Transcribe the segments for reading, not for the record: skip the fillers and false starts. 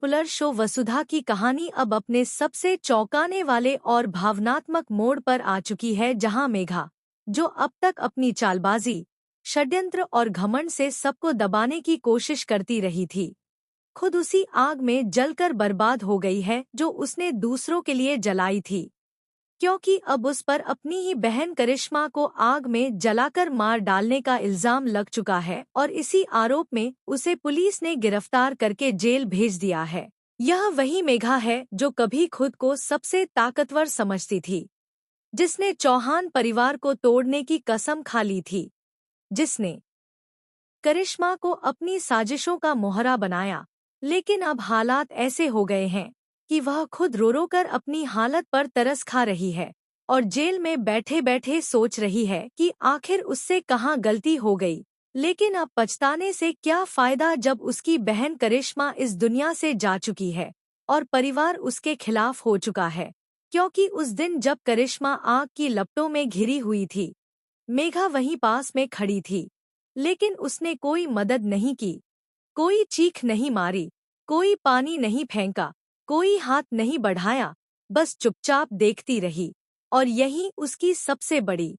Popular show वसुधा की कहानी अब अपने सबसे चौंकाने वाले और भावनात्मक मोड़ पर आ चुकी है, जहां मेघा, जो अब तक अपनी चालबाजी, षड्यंत्र और घमंड से सबको दबाने की कोशिश करती रही थी, खुद उसी आग में जलकर बर्बाद हो गई है जो उसने दूसरों के लिए जलाई थी। क्योंकि अब उस पर अपनी ही बहन करिश्मा को आग में जलाकर मार डालने का इल्जाम लग चुका है और इसी आरोप में उसे पुलिस ने गिरफ्तार करके जेल भेज दिया है। यह वही मेघा है जो कभी खुद को सबसे ताकतवर समझती थी, जिसने चौहान परिवार को तोड़ने की कसम खा ली थी, जिसने करिश्मा को अपनी साजिशों का मोहरा बनाया। लेकिन अब हालात ऐसे हो गए हैं कि वह खुद रो रो कर अपनी हालत पर तरस खा रही है और जेल में बैठे बैठे सोच रही है कि आखिर उससे कहाँ गलती हो गई। लेकिन अब पछताने से क्या फायदा जब उसकी बहन करिश्मा इस दुनिया से जा चुकी है और परिवार उसके खिलाफ हो चुका है। क्योंकि उस दिन जब करिश्मा आग की लपटों में घिरी हुई थी, मेघा वहीं पास में खड़ी थी, लेकिन उसने कोई मदद नहीं की, कोई चीख नहीं मारी, कोई पानी नहीं फेंका, कोई हाथ नहीं बढ़ाया, बस चुपचाप देखती रही। और यही उसकी सबसे बड़ी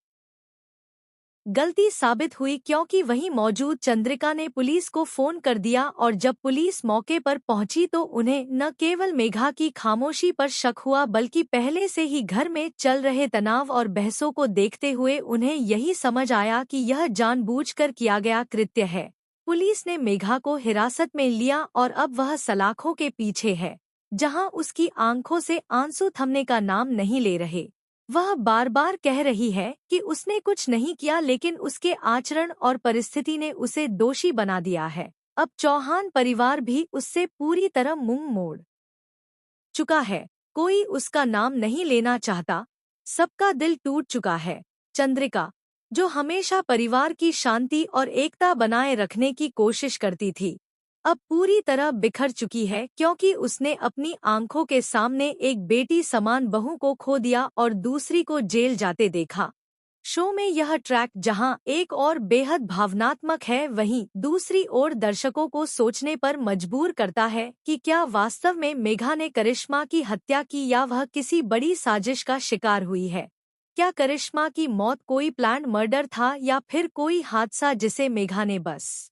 गलती साबित हुई, क्योंकि वहीं मौजूद चंद्रिका ने पुलिस को फोन कर दिया और जब पुलिस मौके पर पहुंची तो उन्हें न केवल मेघा की खामोशी पर शक हुआ, बल्कि पहले से ही घर में चल रहे तनाव और बहसों को देखते हुए उन्हें यही समझ आया कि यह जानबूझकर किया गया कृत्य है। पुलिस ने मेघा को हिरासत में लिया और अब वह सलाखों के पीछे है, जहां उसकी आंखों से आंसू थमने का नाम नहीं ले रहे। वह बार बार कह रही है कि उसने कुछ नहीं किया, लेकिन उसके आचरण और परिस्थिति ने उसे दोषी बना दिया है। अब चौहान परिवार भी उससे पूरी तरह मुंह मोड़ चुका है, कोई उसका नाम नहीं लेना चाहता, सबका दिल टूट चुका है। चंद्रिका, जो हमेशा परिवार की शांति और एकता बनाए रखने की कोशिश करती थी, अब पूरी तरह बिखर चुकी है, क्योंकि उसने अपनी आंखों के सामने एक बेटी समान बहू को खो दिया और दूसरी को जेल जाते देखा। शो में यह ट्रैक जहां एक और बेहद भावनात्मक है, वहीं दूसरी ओर दर्शकों को सोचने पर मजबूर करता है कि क्या वास्तव में मेघा ने करिश्मा की हत्या की या वह किसी बड़ी साजिश का शिकार हुई है। क्या करिश्मा की मौत कोई प्लान्ड मर्डर था या फिर कोई हादसा जिसे मेघा ने बस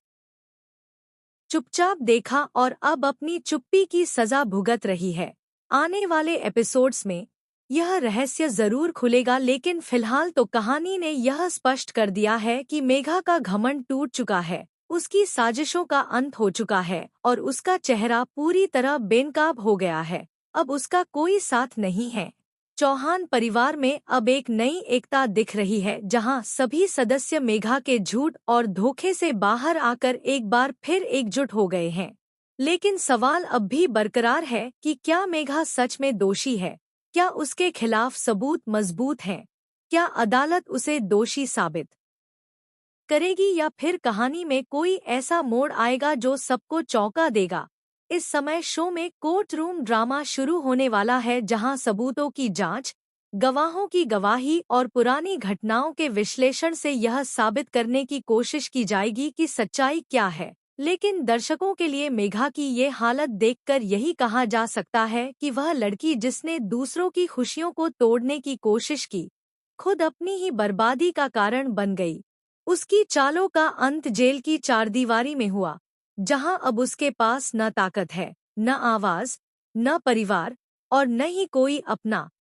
चुपचाप देखा और अब अपनी चुप्पी की सजा भुगत रही है। आने वाले एपिसोड्स में यह रहस्य जरूर खुलेगा, लेकिन फिलहाल तो कहानी ने यह स्पष्ट कर दिया है कि मेघा का घमंड टूट चुका है, उसकी साजिशों का अंत हो चुका है और उसका चेहरा पूरी तरह बेनकाब हो गया है। अब उसका कोई साथ नहीं है। चौहान परिवार में अब एक नई एकता दिख रही है, जहां सभी सदस्य मेघा के झूठ और धोखे से बाहर आकर एक बार फिर एकजुट हो गए हैं। लेकिन सवाल अब भी बरकरार है कि क्या मेघा सच में दोषी है? क्या उसके खिलाफ सबूत मजबूत हैं? क्या अदालत उसे दोषी साबित करेगी या फिर कहानी में कोई ऐसा मोड़ आएगा जो सबको चौंका देगा? इस समय शो में कोर्ट रूम ड्रामा शुरू होने वाला है, जहां सबूतों की जांच, गवाहों की गवाही और पुरानी घटनाओं के विश्लेषण से यह साबित करने की कोशिश की जाएगी कि सच्चाई क्या है। लेकिन दर्शकों के लिए मेघा की ये हालत देखकर यही कहा जा सकता है कि वह लड़की जिसने दूसरों की खुशियों को तोड़ने की कोशिश की, खुद अपनी ही बर्बादी का कारण बन गई। उसकी चालों का अंत जेल की चारदीवारी में हुआ, जहां अब उसके पास न ताकत है, न आवाज, न परिवार और न ही कोई अपना।